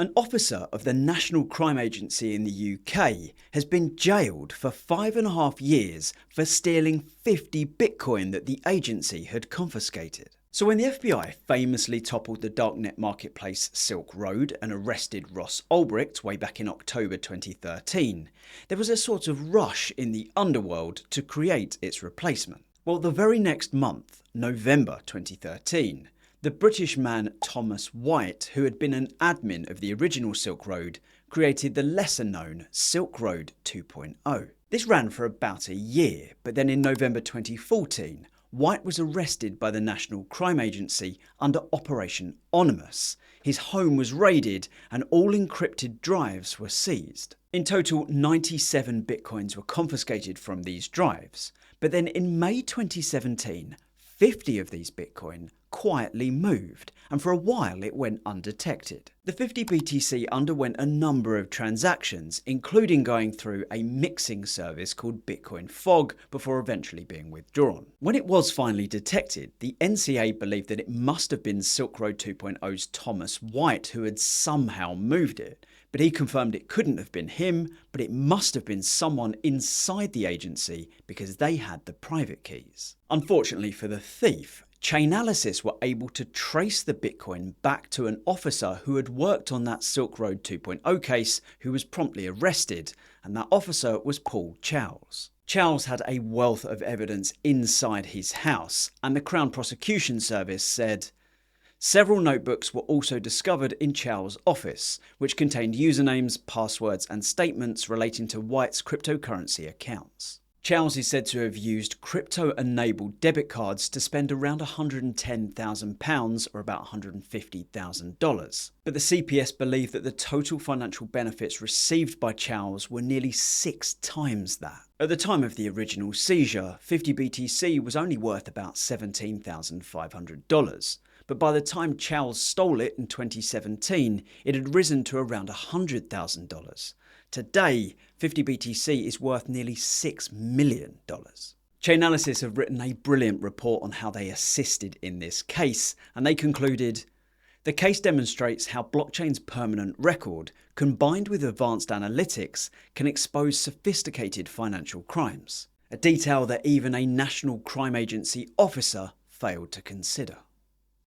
An officer of the National Crime Agency in the UK has been jailed for 5.5 years for stealing 50 Bitcoin that the agency had confiscated. So when the FBI famously toppled the darknet marketplace Silk Road and arrested Ross Ulbricht way back in October 2013, there was a sort of rush in the underworld to create its replacement. Well, the very next month, November 2013, the British man Thomas White, who had been an admin of the original Silk Road, created the lesser-known Silk Road 2.0. This ran for about a year, but then in November 2014, White was arrested by the National Crime Agency under Operation Onimus. His home was raided and all encrypted drives were seized. In total, 97 bitcoins were confiscated from these drives, but then in May 2017, 50 of these bitcoin quietly moved, and for a while it went undetected. The 50 BTC underwent a number of transactions, including going through a mixing service called Bitcoin Fog before eventually being withdrawn. When it was finally detected, the NCA believed that it must have been Silk Road 2.0's Thomas White who had somehow moved it, but he confirmed it couldn't have been him, but it must have been someone inside the agency because they had the private keys. Unfortunately for the thief, Chainalysis were able to trace the Bitcoin back to an officer who had worked on that Silk Road 2.0 case who was promptly arrested, and that officer was Paul Charles. Charles had a wealth of evidence inside his house, and the Crown Prosecution Service said, several notebooks were also discovered in Charles' office, which contained usernames, passwords and statements relating to White's cryptocurrency accounts. Charles is said to have used crypto-enabled debit cards to spend around £110,000 or about $150,000. But the CPS believed that the total financial benefits received by Charles were nearly 6 times that. At the time of the original seizure, 50 BTC was only worth about $17,500. But by the time Charles stole it in 2017, it had risen to around $100,000. Today, 50 BTC is worth nearly $6 million. Chainalysis have written a brilliant report on how they assisted in this case, and they concluded, the case demonstrates how blockchain's permanent record, combined with advanced analytics, can expose sophisticated financial crimes, a detail that even a National Crime Agency officer failed to consider.